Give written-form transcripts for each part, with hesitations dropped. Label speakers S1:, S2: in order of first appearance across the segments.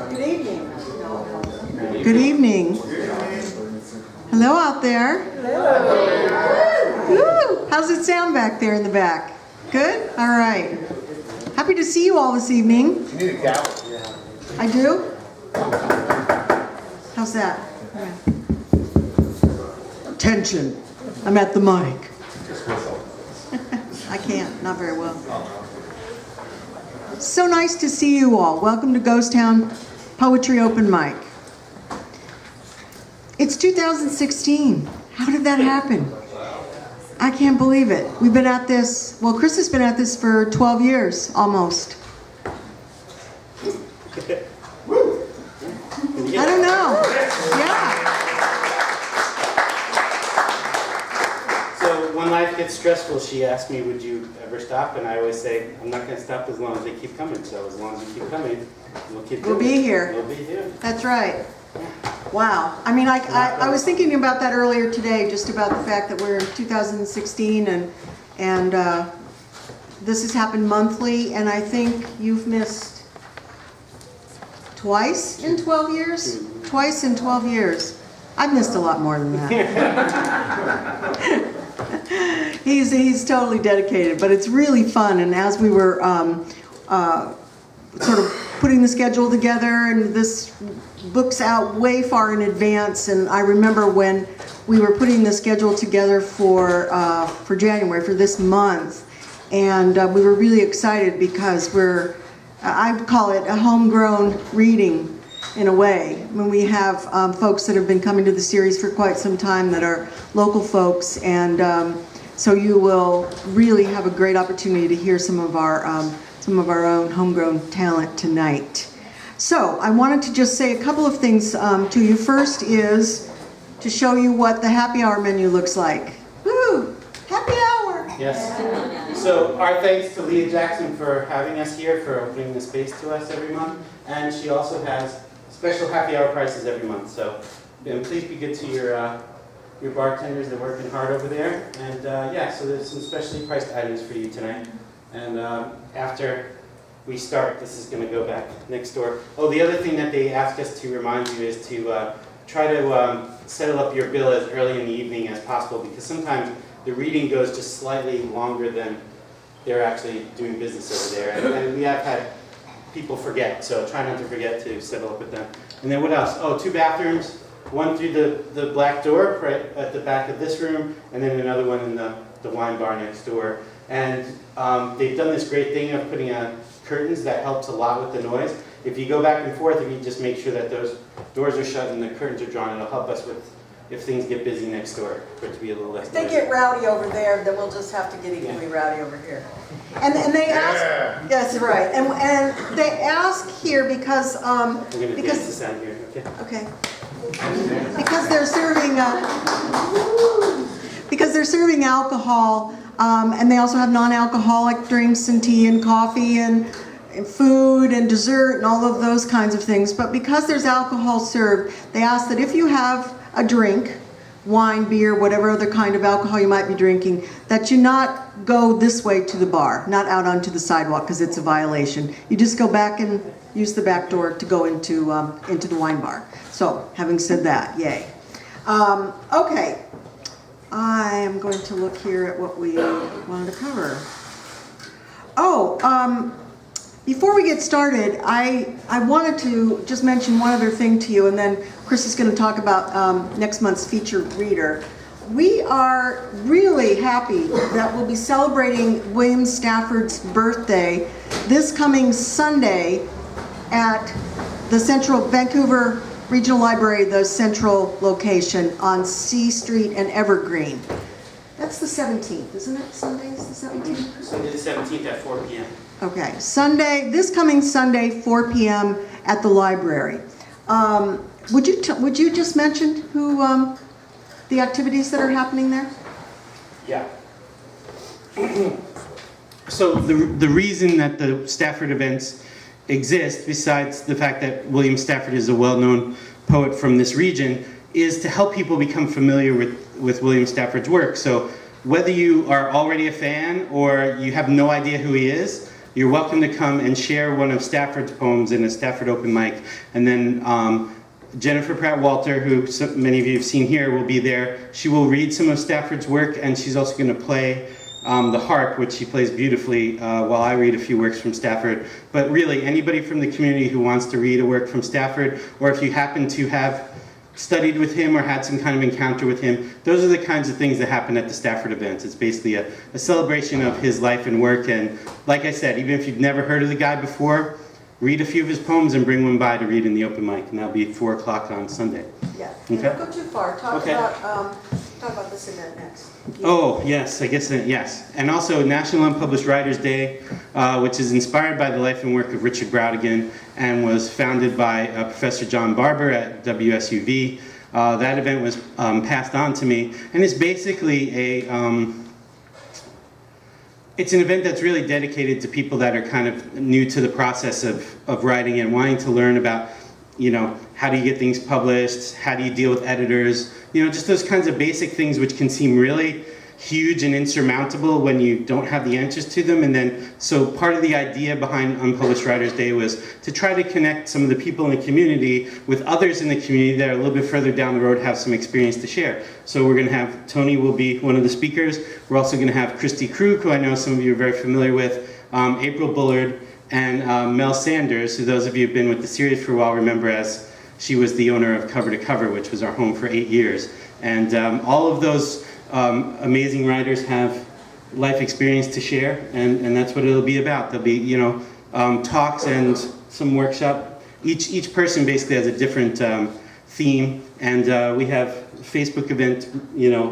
S1: Good evening. Good evening. Hello out there. Hello. Woo. How's it sound back there in the back? Good? All right. Happy to see you all this evening.
S2: You need a gavel.
S1: I do? How's that? Yeah. Attention. I'm at the mic. I can't, not very well. So nice to see you all. Welcome to Ghost Town Poetry Open Mic. It's 2016. How did that happen? I can't believe it. We've been at this, well, Chris has been at this for 12 years, almost. I don't know. Yeah.
S3: So when life gets stressful, she asked me, would you ever stop? And I always say, I'm not going to stop as long as they keep coming. So as long as you keep coming, we'll keep doing it.
S1: We'll be here.
S3: We'll be here.
S1: That's right. Wow. I mean, I was thinking about that earlier today, just about the fact that we're in 2016 and this has happened monthly, and I think you've missed twice in 12 years? Twice in 12 years. I've missed a lot more than that. He's totally dedicated, but it's really fun. And as we were sort of putting the schedule together, and this book's out way far in advance, and I remember when we were putting the schedule together for January, for this month, and we were really excited because I call it a homegrown reading in a way. When we have folks that have been coming to the series for quite some time that are local folks, and so you will really have a great opportunity to hear some of our own homegrown talent tonight. So I wanted to just say a couple of things to you. First is to show you what the happy hour menu looks like. Woo! Happy hour!
S3: Yes. So our thanks to Leah Jackson for having us here, for opening the space to us every month. And she also has special happy hour prices every month. So please be good to your bartenders. They're working hard over there. And yeah, so there's some specially priced items for you tonight. And after we start, this is going to go back next door. Oh, the other thing that they asked us to remind you is to try to settle up your bill as early in the evening as possible, because sometimes the reading goes just slightly longer than they're actually doing business over there. And we have had people forget, so try not to forget to settle up with them. And then what else? Oh, 2 bathrooms, one through the black door right at the back of this room, and then another one in the wine bar next door. And they've done this great thing of putting curtains that helps a lot with the noise. If you go back and forth, if you just make sure that those doors are shut and the curtains are drawn, it'll help us with if things get busy next door, for it to be a little less
S1: If they
S3: noisy.
S1: get rowdy over there, then we'll just have to get equally rowdy over here. And they ask, yes, right. And they ask here because
S3: We're going to dance this out here, okay?
S1: okay, because they're serving alcohol, and they also have non-alcoholic drinks and tea and coffee and food and dessert and all of those kinds of things. But because there's alcohol served, they ask that if you have a drink, wine, beer, whatever other kind of alcohol you might be drinking, that you not go this way to the bar, not out onto the sidewalk, because it's a violation. You just go back and use the back door to go into the wine bar. So, having said that, yay. Okay, I am going to look here at what we wanted to cover. Oh, before we get started, I wanted to just mention one other thing to you, and then Chris is going to talk about next month's featured reader. We are really happy that we'll be celebrating William Stafford's birthday this coming Sunday at the Central Vancouver Regional Library, the central location on C Street and Evergreen. That's the 17th, isn't it? Sunday's the 17th?
S3: Sunday the 17th at 4 p.m.
S1: Okay, this coming Sunday, 4 p.m. at the library. Would you just mention who the activities that are happening there?
S3: Yeah. So the reason that the Stafford events exist, besides the fact that William Stafford is a well-known poet from this region, is to help people become familiar with William Stafford's work. So whether you are already a fan or you have no idea who he is, you're welcome to come and share one of Stafford's poems in a Stafford open mic. And then Jennifer Pratt-Walter, who many of you have seen here, will be there. She will read some of Stafford's work, and she's also going to play the harp, which she plays beautifully, while I read a few works from Stafford. But really, anybody from the community who wants to read a work from Stafford, or if you happen to have studied with him or had some kind of encounter with him, those are the kinds of things that happen at the Stafford events. It's basically a celebration of his life and work. And like I said, even if you've never heard of the guy before, read a few of his poems and bring one by to read in the open mic, and that'll be 4 o'clock on Sunday.
S1: Yeah.
S3: Okay.
S1: Don't go too far. Talk about this event next.
S3: Oh, yes, I guess, yes. And also National Unpublished Writers Day, which is inspired by the life and work of Richard Brautigan and was founded by Professor John Barber at WSUV. That event was passed on to me, and it's basically it's an event that's really dedicated to people that are kind of new to the process of writing and wanting to learn about, how do you get things published, how do you deal with editors, just those kinds of basic things which can seem really huge and insurmountable when you don't have the answers to them. And then, so part of the idea behind Unpublished Writers Day was to try to connect some of the people in the community with others in the community that are a little bit further down the road, have some experience to share. So we're going to have, Tony will be one of the speakers. We're also going to have Christy Krug, who I know some of you are very familiar with, April Bullard, and Mel Sanders, who those of you who have been with the series for a while remember as she was the owner of Cover to Cover, which was our home for 8 years. And all of those amazing writers have life experience to share, and that's what it'll be about. There'll be, talks and some workshop. Each person basically has a different theme, and we have a Facebook event,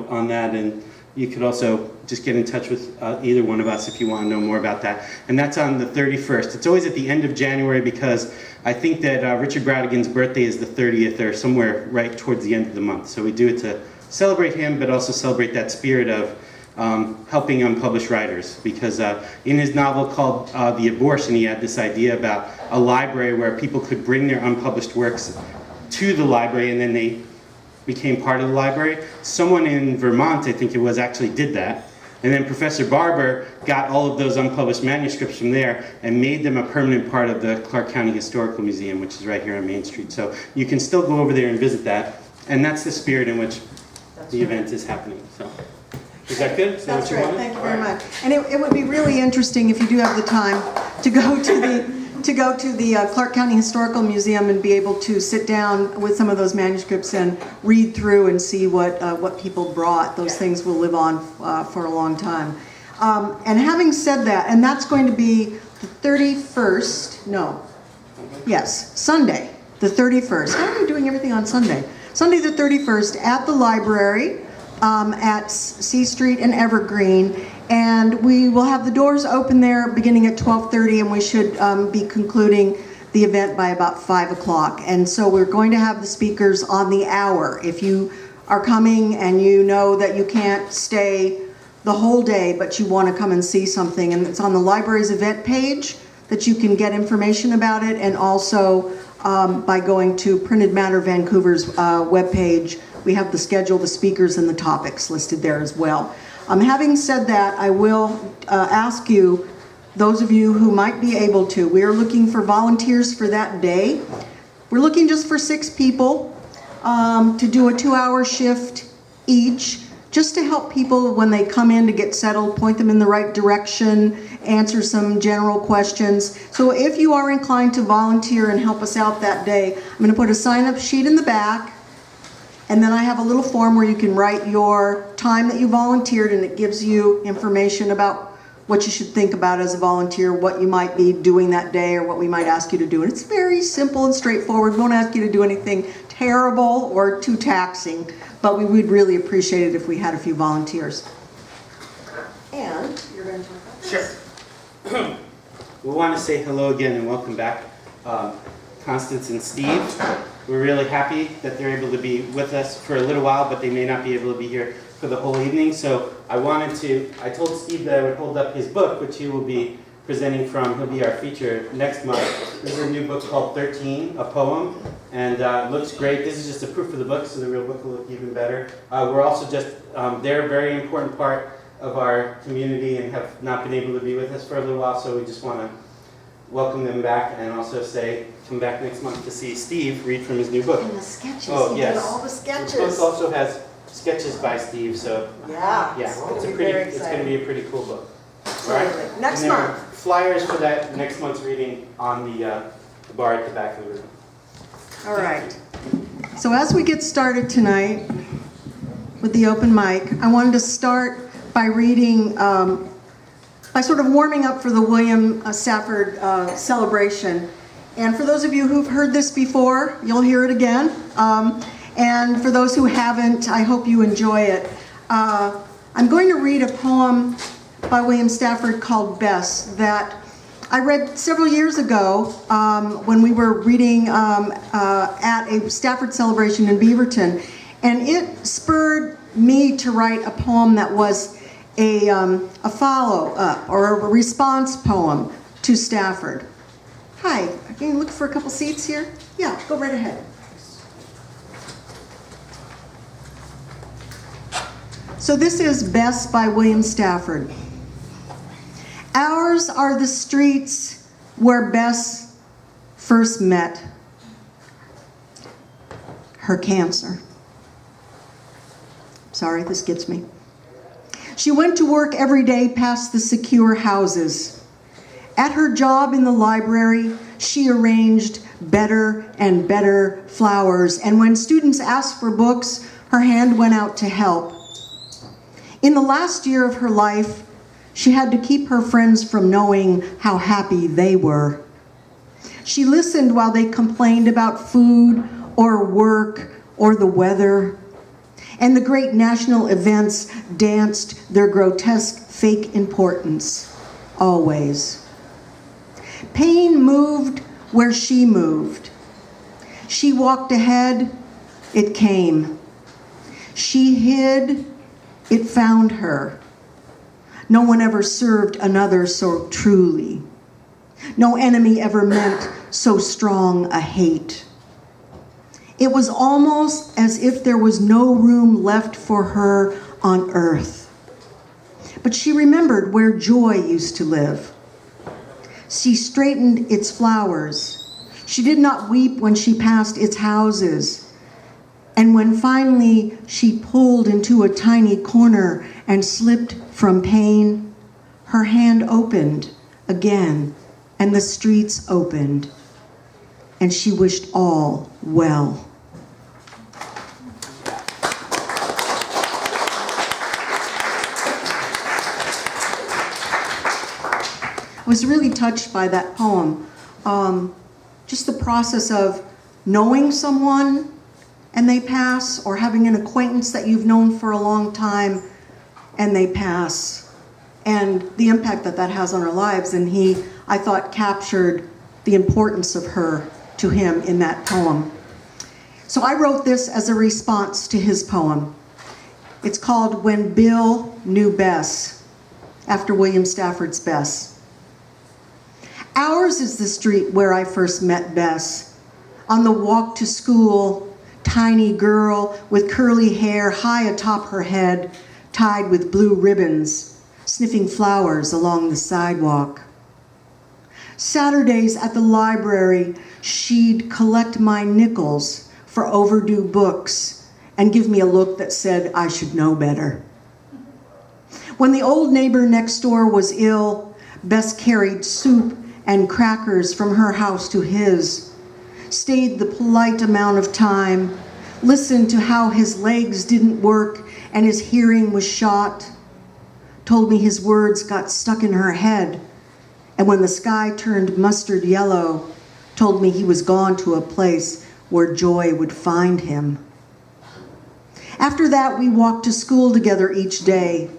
S3: on that, and you could also just get in touch with either one of us if you want to know more about that. And that's on the 31st. It's always at the end of January because I think that Richard Brautigan's birthday is the 30th or somewhere right towards the end of the month. So we do it to celebrate him, but also celebrate that spirit of helping unpublished writers. Because in his novel called The Abortion, he had this idea about a library where people could bring their unpublished works to the library, and then they became part of the library. Someone in Vermont, I think it was, actually did that. And then Professor Barber got all of those unpublished manuscripts from there and made them a permanent part of the Clark County Historical Museum, which is right here on Main Street. So you can still go over there and visit that. And that's the spirit in which the event is happening. So, is that good? Is that
S1: That's
S3: what you
S1: right.
S3: wanted?
S1: Thank you very much. And it would be really interesting if you do have the time to go to the Clark County Historical Museum and be able to sit down with some of those manuscripts and read through and see what people brought. Those things will live on for a long time. And having said that, and that's going to be the 31st. No. Yes, Sunday, the 31st. How are we doing everything on Sunday? Sunday the 31st at the library at C Street and Evergreen, and we will have the doors open there beginning at 12:30, and we should be concluding the event by about 5 o'clock. And so we're going to have the speakers on the hour. If you are coming and you know that you can't stay the whole day, but you want to come and see something, and it's on the library's event page that you can get information about it, and also by going to Printed Matter Vancouver's webpage. We have the schedule, the speakers, and the topics listed there as well. Having said that, I will ask you, those of you who might be able to, we are looking for volunteers for that day. We're looking just for 6 people to do a 2-hour shift each, just to help people when they come in to get settled, point them in the right direction, answer some general questions. So if you are inclined to volunteer and help us out that day, I'm going to put a sign-up sheet in the back, and then I have a little form where you can write your time that you volunteered, and it gives you information about what you should think about as a volunteer, what you might be doing that day, or what we might ask you to do. And it's very simple and straightforward. We won't ask you to do anything terrible or too taxing, but we would really appreciate it if we had a few volunteers. And you're going to talk about this?
S3: Sure. We want to say hello again and welcome back, Constance and Steve. We're really happy that they're able to be with us for a little while, but they may not be able to be here for the whole evening. So I told Steve that I would hold up his book, which he will be presenting from. He'll be our feature next month. This is a new book called 13, a poem, and it looks great. This is just a proof of the book, so the real book will look even better. We're also just, they're a very important part of our community and have not been able to be with us for a little while, so we just want to welcome them back and also say, come back next month to see Steve read from his new book.
S1: And the sketches.
S3: Oh,
S1: He
S3: yes.
S1: did all the sketches.
S3: The book also has sketches by Steve, so
S1: Yeah.
S3: yeah,
S1: It's
S3: it's
S1: very
S3: going to
S1: exciting.
S3: be a pretty cool book.
S1: Absolutely. Next
S3: And there are
S1: month.
S3: flyers for that next month's reading on the bar at the back of the room.
S1: All right. So as we get started tonight with the open mic, I wanted to start by reading, by sort of warming up for the William Stafford celebration. And for those of you who've heard this before, you'll hear it again. And for those who haven't, I hope you enjoy it. I'm going to read a poem by William Stafford called Bess that I read several years ago when we were reading at a Stafford celebration in Beaverton. And it spurred me to write a poem that was a follow-up or a response poem to Stafford. Hi, can you look for a couple seats here? Yeah, go right ahead. So this is Bess by William Stafford. Ours are the streets where Bess first met her cancer. Sorry, this gets me. She went to work every day past the secure houses. At her job in the library, she arranged better and better flowers, and when students asked for books, her hand went out to help. In the last year of her life, she had to keep her friends from knowing how happy they were. She listened while they complained about food or work or the weather, and the great national events danced their grotesque fake importance, always. Pain moved where she moved. She walked ahead, it came. She hid, it found her. No one ever served another so truly. No enemy ever meant so strong a hate. It was almost as if there was no room left for her on earth. But she remembered where joy used to live. She straightened its flowers. She did not weep when she passed its houses. And when finally she pulled into a tiny corner and slipped from pain, her hand opened again, and the streets opened, and she wished all well. I was really touched by that poem. Just the process of knowing someone and they pass, or having an acquaintance that you've known for a long time and they pass, and the impact that that has on our lives. And he, I thought, captured the importance of her to him in that poem. So I wrote this as a response to his poem. It's called When Bill Knew Bess, after William Stafford's Bess. Ours is the street where I first met Bess. On the walk to school, tiny girl with curly hair high atop her head, tied with blue ribbons, sniffing flowers along the sidewalk. Saturdays at the library, she'd collect my nickels for overdue books and give me a look that said I should know better. When the old neighbor next door was ill, Bess carried soup and crackers from her house to his, stayed the polite amount of time, listened to how his legs didn't work and his hearing was shot, told me his words got stuck in her head, and when the sky turned mustard yellow, told me he was gone to a place where joy would find him. After that, we walked to school together each day.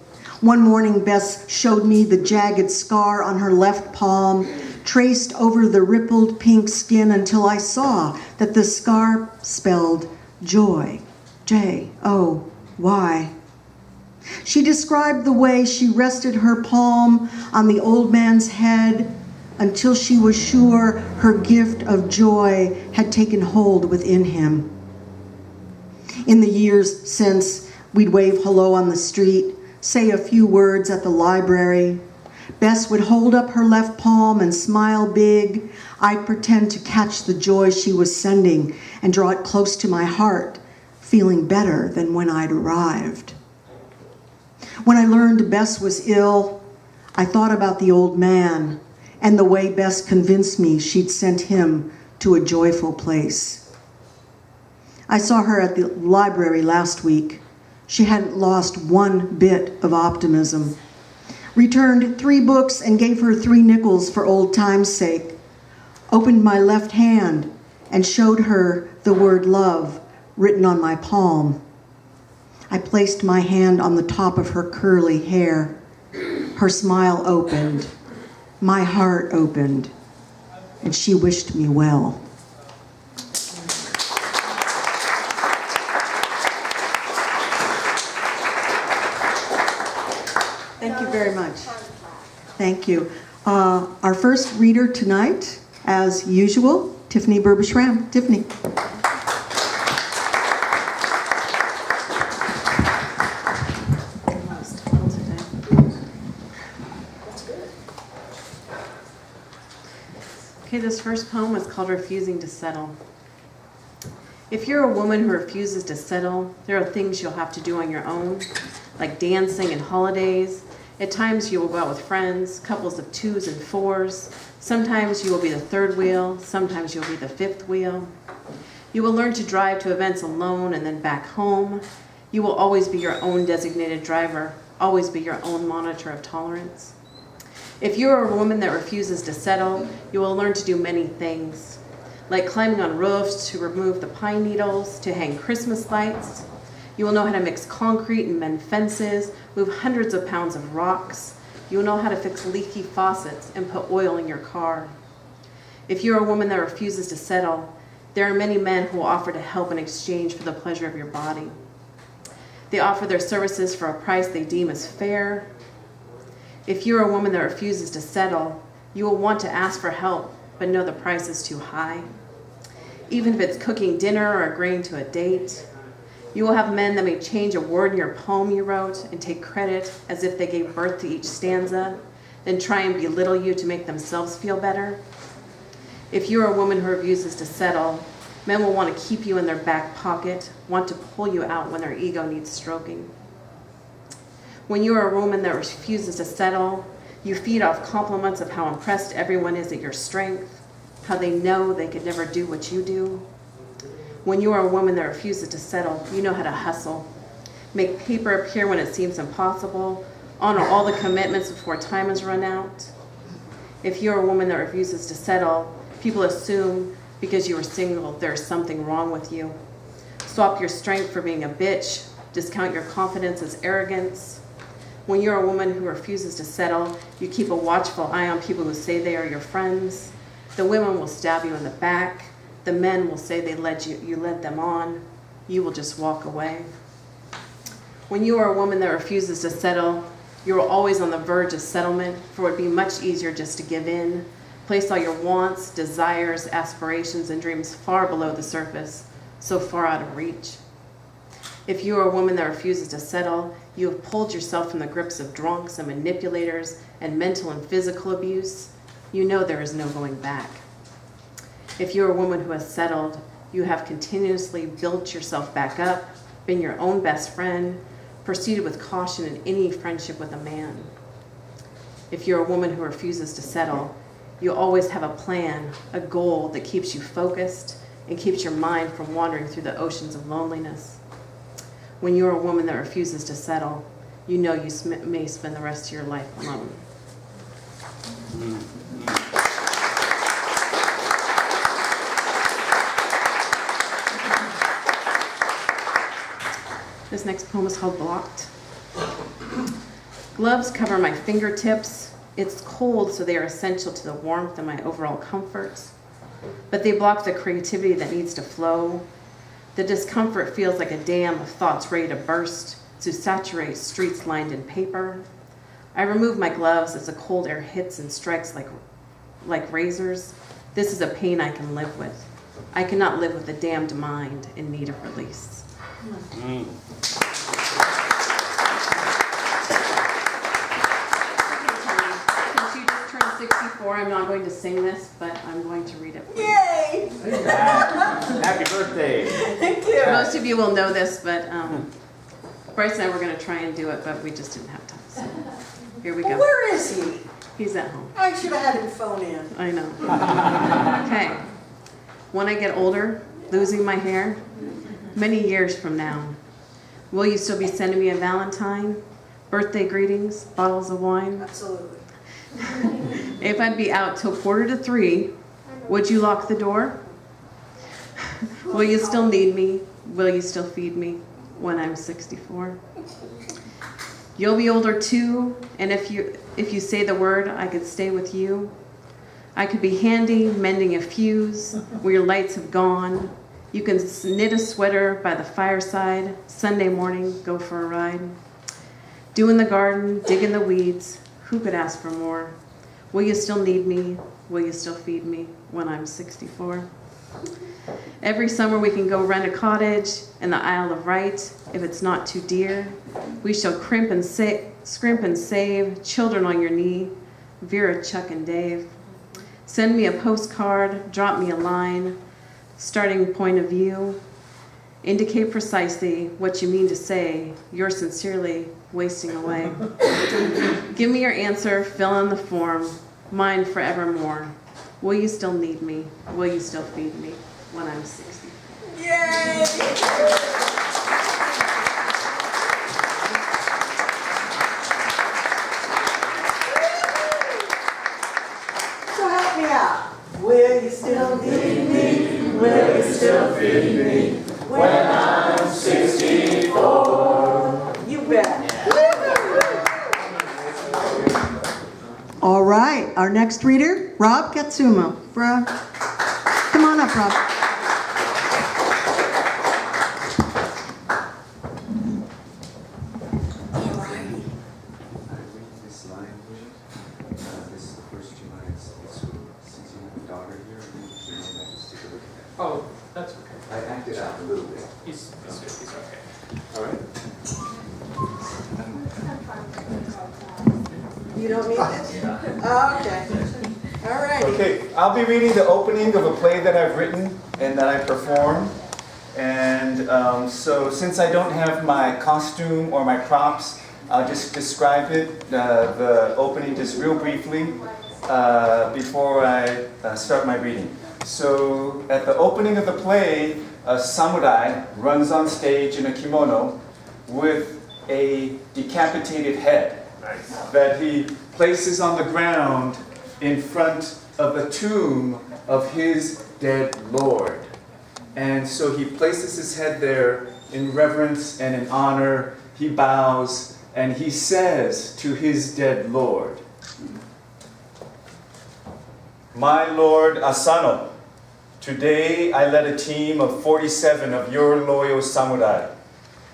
S1: One morning, Bess showed me the jagged scar on her left palm, traced over the rippled pink skin until I saw that the scar spelled joy, J-O-Y. She described the way she rested her palm on the old man's head until she was sure her gift of joy had taken hold within him. In the years since, we'd wave hello on the street, say a few words at the library. Bess would hold up her left palm and smile big. I'd pretend to catch the joy she was sending and draw it close to my heart, feeling better than when I'd arrived. When I learned Bess was ill, I thought about the old man and the way Bess convinced me she'd sent him to a joyful place. I saw her at the library last week. She hadn't lost one bit of optimism. Returned 3 books and gave her 3 nickels for old time's sake. Opened my left hand and showed her the word love written on my palm. I placed my hand on the top of her curly hair. Her smile opened. My heart opened. And she wished me well. Thank you very much. Thank you. Our first reader tonight, as usual, Tiffany Berbish-Ram. Tiffany.
S2: Okay, this first poem is called Refusing to Settle. If you're a woman who refuses to settle, there are things you'll have to do on your own, like dancing and holidays. At times you will go out with friends, couples of 2s and 4s. Sometimes you will be the 3rd wheel, sometimes you'll be the 5th wheel. You will learn to drive to events alone and then back home. You will always be your own designated driver, always be your own monitor of tolerance. If you are a woman that refuses to settle, you will learn to do many things, like climbing on roofs to remove the pine needles, to hang Christmas lights. You will know how to mix concrete and mend fences, move hundreds of pounds of rocks. You will know how to fix leaky faucets and put oil in your car. If you're a woman that refuses to settle, there are many men who will offer to help in exchange for the pleasure of your body. They offer their services for a price they deem as fair. If you're a woman that refuses to settle, you will want to ask for help, but know the price is too high. Even if it's cooking dinner or agreeing to a date, you will have men that may change a word in your poem you wrote and take credit as if they gave birth to each stanza, then try and belittle you to make themselves feel better. If you're a woman who refuses to settle, men will want to keep you in their back pocket, want to pull you out when their ego needs stroking. When you are a woman that refuses to settle, you feed off compliments of how impressed everyone is at your strength, how they know they could never do what you do. When you are a woman that refuses to settle, you know how to hustle, make paper appear when it seems impossible, honor all the commitments before time has run out. If you're a woman that refuses to settle, people assume because you are single, there's something wrong with you. Swap your strength for being a bitch, discount your confidence as arrogance. When you're a woman who refuses to settle, you keep a watchful eye on people who say they are your friends. The women will stab you in the back. The men will say you led them on. You will just walk away. When you are a woman that refuses to settle, you are always on the verge of settlement, for it would be much easier just to give in, place all your wants, desires, aspirations, and dreams far below the surface, so far out of reach. If you are a woman that refuses to settle, you have pulled yourself from the grips of drunks and manipulators and mental and physical abuse. You know there is no going back. If you're a woman who has settled, you have continuously built yourself back up, been your own best friend, proceeded with caution in any friendship with a man. If you're a woman who refuses to settle, you always have a plan, a goal that keeps you focused and keeps your mind from wandering through the oceans of loneliness. When you're a woman that refuses to settle, you know you may spend the rest of your life alone. This next poem is called Blocked. Gloves cover my fingertips. It's cold, so they are essential to the warmth and my overall comfort. But they block the creativity that needs to flow. The discomfort feels like a dam of thoughts ready to burst, to saturate streets lined in paper. I remove my gloves as the cold air hits and strikes like razors. This is a pain I can live with. I cannot live with a damned mind in need of release. 64. I'm not going to sing this, but I'm going to read it for you.
S1: Yay!
S3: Happy birthday.
S1: Thank you.
S2: Most of you will know this, but Bryce and I were going to try and do it, but we just didn't have time. So here we
S1: Well,
S2: go.
S1: where is he?
S2: He's at home.
S1: I should have had him phone in.
S2: I know. Okay. When I get older, losing my hair, many years from now, will you still be sending me a Valentine, birthday greetings, bottles of wine?
S1: Absolutely.
S2: If I'd be out till 2:45, would you lock the door? Will you still need me? Will you still feed me when I'm 64? You'll be older too, and if you say the word, I could stay with you. I could be handy, mending a fuse where your lights have gone. You can knit a sweater by the fireside. Sunday morning, go for a ride. Do in the garden, dig in the weeds. Who could ask for more? Will you still need me? Will you still feed me when I'm 64? Every summer we can go rent a cottage in the Isle of Wight if it's not too dear. We shall scrimp and save, children on your knee, Vera, Chuck, and Dave. Send me a postcard, drop me a line, starting point of view. Indicate precisely what you mean to say. You're sincerely wasting away. Give me your answer, fill in the form, mine forevermore. Will you still need me? Will you still feed me when I'm 60?
S1: Yay! So help me out. Will you still need me? Will you still feed me when I'm 64? You bet. All right, our next reader, Rob Katsuma. Come on up, Rob.
S4: Oh, that's okay.
S5: I acted out a little bit.
S4: He's good. He's okay.
S5: All right.
S1: You don't need it? Oh, okay. All right.
S5: Okay, I'll be reading the opening of a play that I've written and that I perform. And so since I don't have my costume or my props, I'll just describe it, the opening just real briefly before I start my reading. So at the opening of the play, a samurai runs on stage in a kimono with a decapitated head that he places on the ground in front of the tomb of his dead lord. And so he places his head there in reverence and in honor. He bows and he says to his dead lord, "My lord Asano, today I led a team of 47 of your loyal samurai.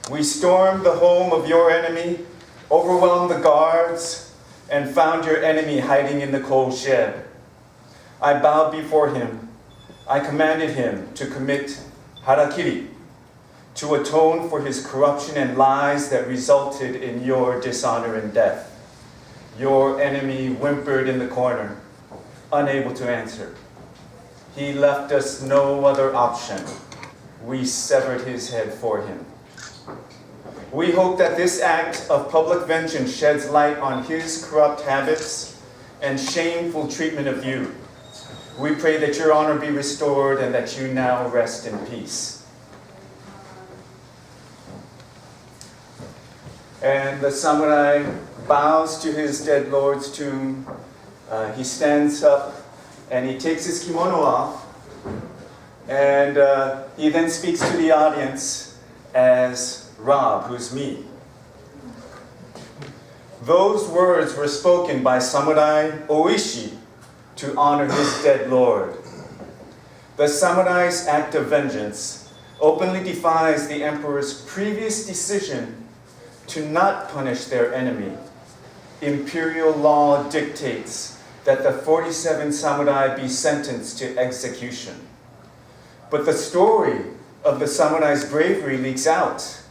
S5: We stormed the home of your enemy, overwhelmed the guards, and found your enemy hiding in the coal shed. I bowed before him. I commanded him to commit harakiri, to atone for his corruption and lies that resulted in your dishonor and death. Your enemy whimpered in the corner, unable to answer. He left us no other option. We severed his head for him. We hope that this act of public vengeance sheds light on his corrupt habits and shameful treatment of you. We pray that your honor be restored and that you now rest in peace." And the samurai bows to his dead lord's tomb. He stands up and he takes his kimono off. And he then speaks to the audience as Rob, who's me. Those words were spoken by Samurai Oishi to honor his dead lord. The samurai's act of vengeance openly defies the emperor's previous decision to not punish their enemy. Imperial law dictates that the 47 samurai be sentenced to execution. But the story of the samurai's bravery leaks out.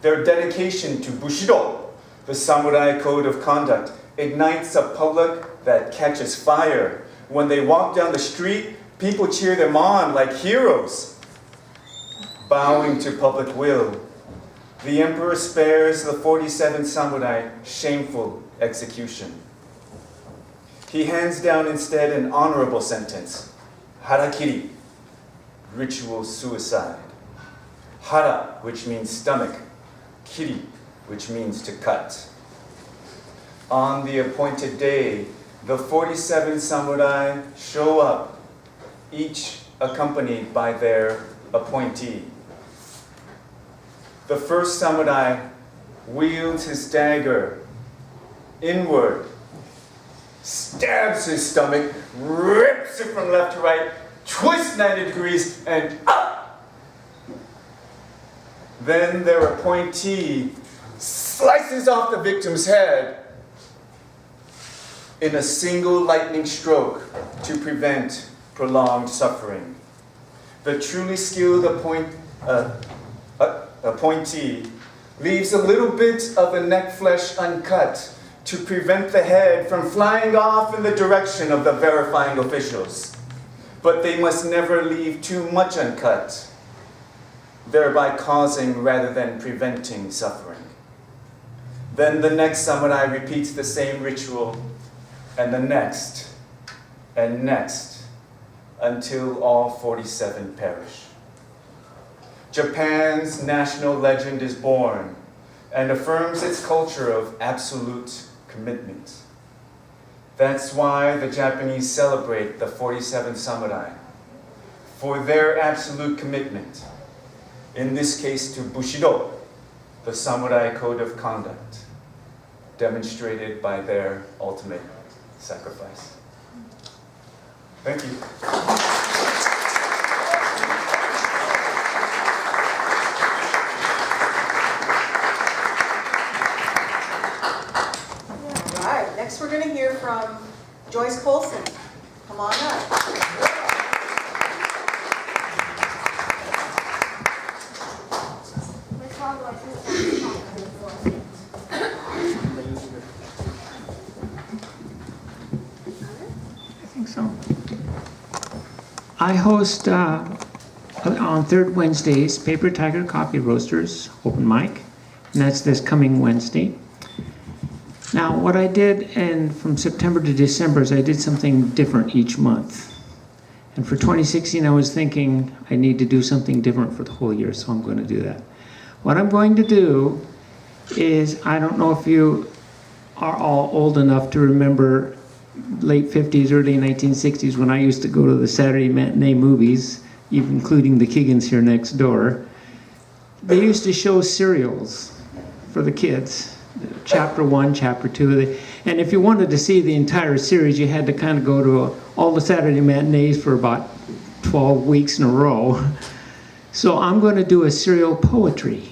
S5: Their dedication to Bushido, the samurai code of conduct, ignites a public that catches fire. When they walk down the street, people cheer them on like heroes. Bowing to public will, the emperor spares the 47 samurai shameful execution. He hands down instead an honorable sentence, harakiri, ritual suicide. Hara, which means stomach, kiri, which means to cut. On the appointed day, the 47 samurai show up, each accompanied by their appointee. The first samurai wields his dagger inward, stabs his stomach, rips it from left to right, twists 90 degrees, and up! Then their appointee slices off the victim's head in a single lightning stroke to prevent prolonged suffering. The truly skilled appointee leaves a little bit of the neck flesh uncut to prevent the head from flying off in the direction of the verifying officials. But they must never leave too much uncut, thereby causing rather than preventing suffering. Then the next samurai repeats the same ritual, and the next, and next, until all 47 perish. Japan's national legend is born and affirms its culture of absolute commitment. That's why the Japanese celebrate the 47 samurai for their absolute commitment, in this case to Bushido, the samurai code of conduct, demonstrated by their ultimate sacrifice. Thank you.
S1: All right, next we're going to hear from Joyce Colson. Come on up.
S6: So, I host on third Wednesdays Paper Tiger Coffee Roasters open mic, and that's this coming Wednesday. Now, what I did, and from September to December, is I did something different each month. And for 2016, I was thinking I need to do something different for the whole year, so I'm going to do that. What I'm going to do is, I don't know if you are all old enough to remember late 50s, early 1960s, when I used to go to the Saturday matinee movies, even including the Keegans here next door. They used to show serials for the kids, chapter 1, chapter 2. And if you wanted to see the entire series, you had to kind of go to all the Saturday matinees for about 12 weeks in a row. So I'm going to do a serial poetry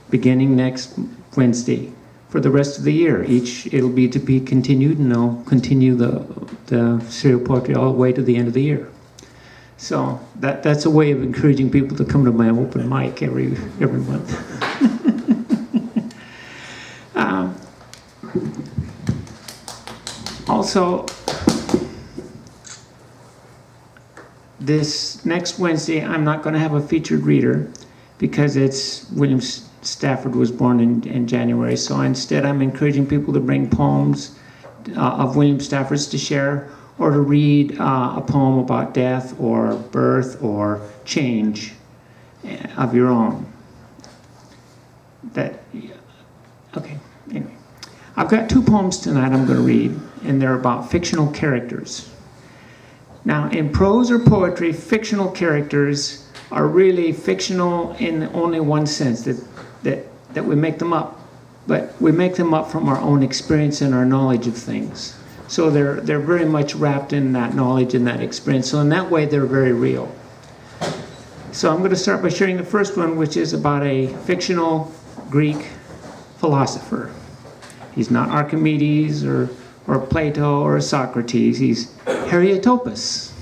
S6: beginning next Wednesday for the rest of the year. It'll be to be continued, and I'll continue the serial poetry all the way to the end of the year. So that's a way of encouraging people to come to my open mic every month. Also, this next Wednesday, I'm not going to have a featured reader because William Stafford was born in January. So instead, I'm encouraging people to bring poems of William Stafford's to share, or to read a poem about death or birth or change of your own. Okay, anyway. I've got 2 poems tonight I'm going to read, and they're about fictional characters. Now, in prose or poetry, fictional characters are really fictional in only one sense, that we make them up. But we make them up from our own experience and our knowledge of things. So they're very much wrapped in that knowledge and that experience. So in that way, they're very real. So I'm going to start by sharing the first one, which is about a fictional Greek philosopher. He's not Archimedes or Plato or Socrates. He's Heliotopus.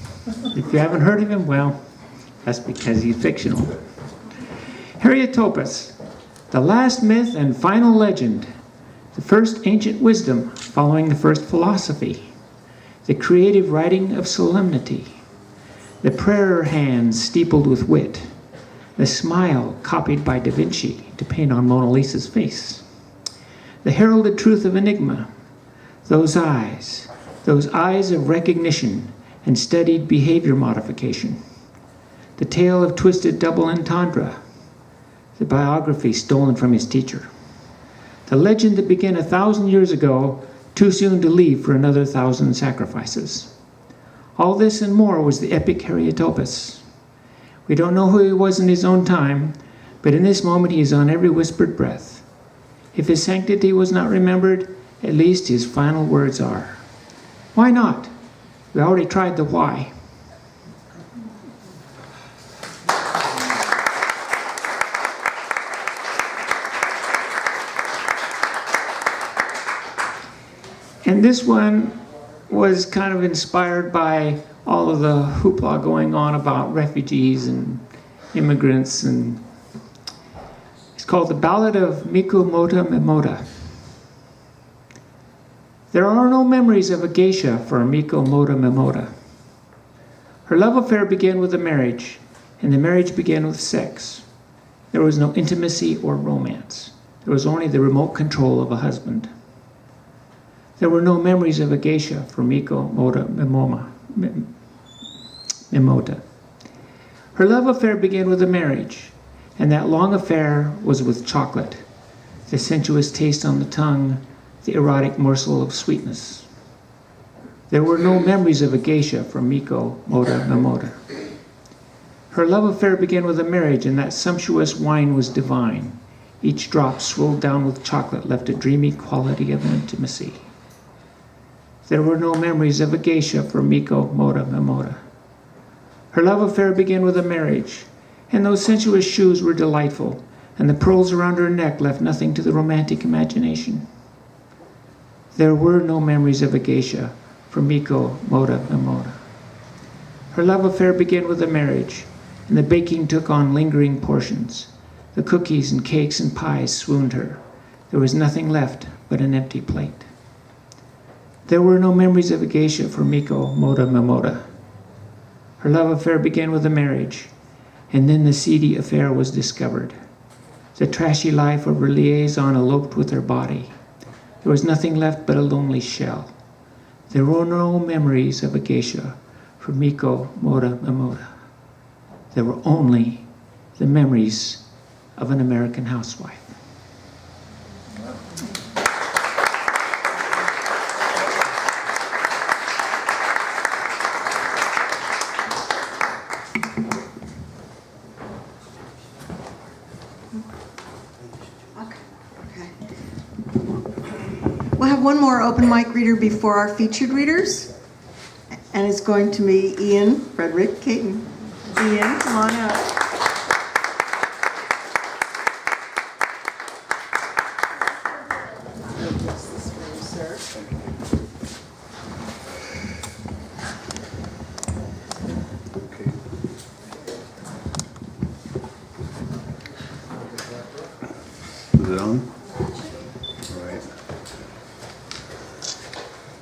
S6: If you haven't heard of him, well, that's because he's fictional. Heliotopus, the last myth and final legend, the first ancient wisdom following the first philosophy, the creative writing of solemnity, the prayer hands steepled with wit, the smile copied by Da Vinci to paint on Mona Lisa's face, the heralded truth of enigma, those eyes of recognition and studied behavior modification, the tale of twisted double entendre, the biography stolen from his teacher, the legend that began 1,000 years ago, too soon to leave for another 1,000 sacrifices. All this and more was the epic Heriotopus. We don't know who he was in his own time, but in this moment he is on every whispered breath. If his sanctity was not remembered, at least his final words are. Why not? We already tried the why. And this one was kind of inspired by all of the hoopla going on about refugees and immigrants, and it's called The Ballad of Miko Mota Mimota. There are no memories of a geisha for Miko Mota Mimota. Her love affair began with a marriage, and the marriage began with sex. There was no intimacy or romance. There was only the remote control of a husband. There were no memories of a geisha for Miko Mota Mimota. Her love affair began with a marriage, and that long affair was with chocolate, the sensuous taste on the tongue, the erotic morsel of sweetness. There were no memories of a geisha for Miko Mota Mimota. Her love affair began with a marriage, and that sumptuous wine was divine. Each drop swilled down with chocolate left a dreamy quality of intimacy. There were no memories of a geisha for Miko Mota Mimota. Her love affair began with a marriage, and those sensuous shoes were delightful, and the pearls around her neck left nothing to the romantic imagination. There were no memories of a geisha for Miko Mota Mimota. Her love affair began with a marriage, and the baking took on lingering portions. The cookies and cakes and pies swooned her. There was nothing left but an empty plate. There were no memories of a geisha for Miko Mota Mimota. Her love affair began with a marriage, and then the seedy affair was discovered. The trashy life of her liaison eloped with her body. There was nothing left but a lonely shell. There were no memories of a geisha for Miko Mota Mimota. There were only the memories of an American housewife.
S1: We'll have one more open mic reader before our featured readers, and it's going to be Ian Frederick Caton. Ian, come on up.
S7: Is it on? All right.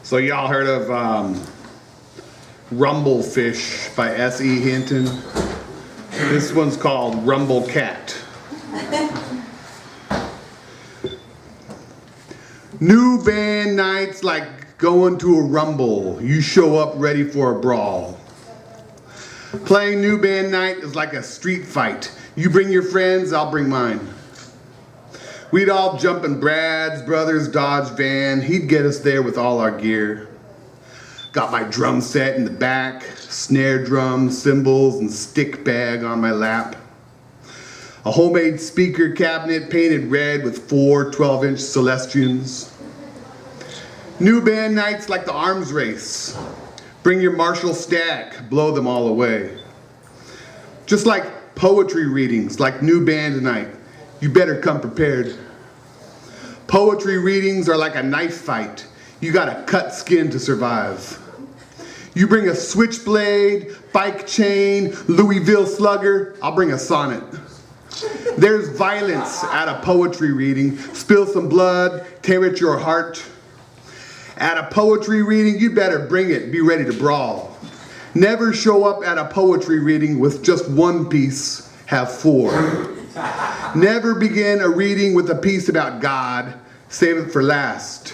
S7: So y'all heard of Rumblefish by S.E. Hinton? This one's called Rumble Cat. New band nights like going to a rumble. You show up ready for a brawl. Playing new band night is like a street fight. You bring your friends, I'll bring mine. We'd all jump in Brad's brother's Dodge van. He'd get us there with all our gear. Got my drum set in the back, snare drum, cymbals, and stick bag on my lap. A homemade speaker cabinet painted red with 4 12-inch Celestians. New band nights like the arms race. Bring your Marshall stack, blow them all away. Just like poetry readings, like new band night. You better come prepared. Poetry readings are like a knife fight. You gotta cut skin to survive. You bring a switchblade, bike chain, Louisville slugger, I'll bring a sonnet. There's violence at a poetry reading. Spill some blood, tear at your heart. At a poetry reading, you better bring it, be ready to brawl. Never show up at a poetry reading with just one piece, have 4. Never begin a reading with a piece about God, save it for last.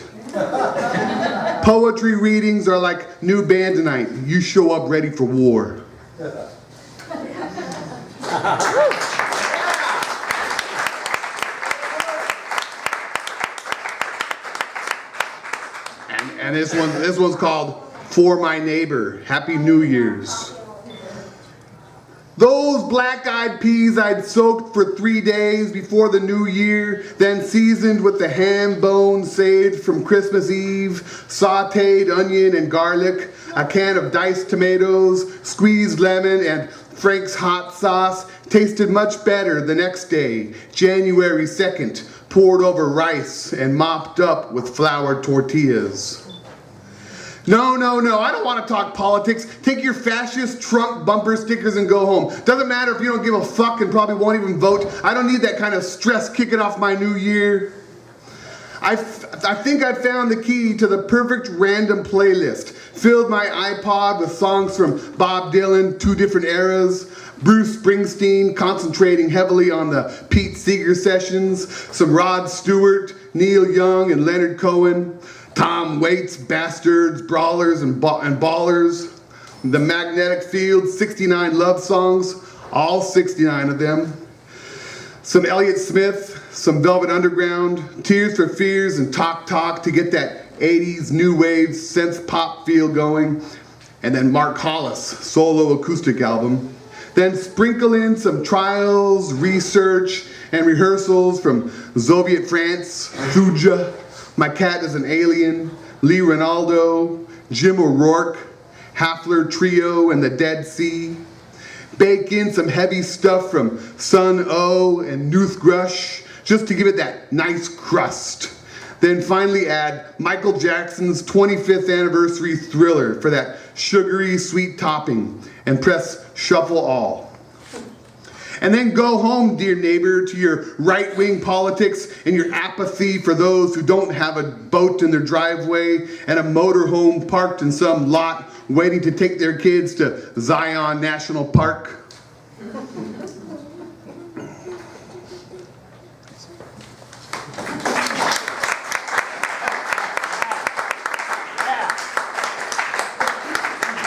S7: Poetry readings are like new band tonight. You show up ready for war. And this one's called For My Neighbor. Happy New Year's. Those black-eyed peas I'd soaked for 3 days before the new year, then seasoned with the ham bones saved from Christmas Eve, sauteed onion and garlic, a can of diced tomatoes, squeezed lemon, and Frank's hot sauce, tasted much better the next day, January 2nd, poured over rice and mopped up with flour tortillas. No, I don't want to talk politics. Take your fascist Trump bumper stickers and go home. Doesn't matter if you don't give a fuck and probably won't even vote. I don't need that kind of stress kicking off my new year. I think I found the key to the perfect random playlist. Filled my iPod with songs from Bob Dylan, 2 different eras, Bruce Springsteen, concentrating heavily on the Pete Seeger sessions, some Rod Stewart, Neil Young, and Leonard Cohen, Tom Waits, Bastards, Brawlers, and Ballers, the Magnetic Field, 69 love songs, all 69 of them, some Elliott Smith, some Velvet Underground, Tears for Fears, and Talk to get that 80s new wave synth pop feel going, and then Mark Hollis, solo acoustic album. Then sprinkle in some trials, research, and rehearsals from Soviet France, Thuja, My Cat is an Alien, Lee Ronaldo, Jim O'Rourke, Hafler Trio, and the Dead Sea. Bake in some heavy stuff from Sun O and Nuth Grush, just to give it that nice crust. Then finally add Michael Jackson's 25th anniversary Thriller for that sugary sweet topping, and press shuffle all. And then go home, dear neighbor, to your right-wing politics and your apathy for those who don't have a boat in their driveway and a motorhome parked in some lot waiting to take their kids to Zion National Park.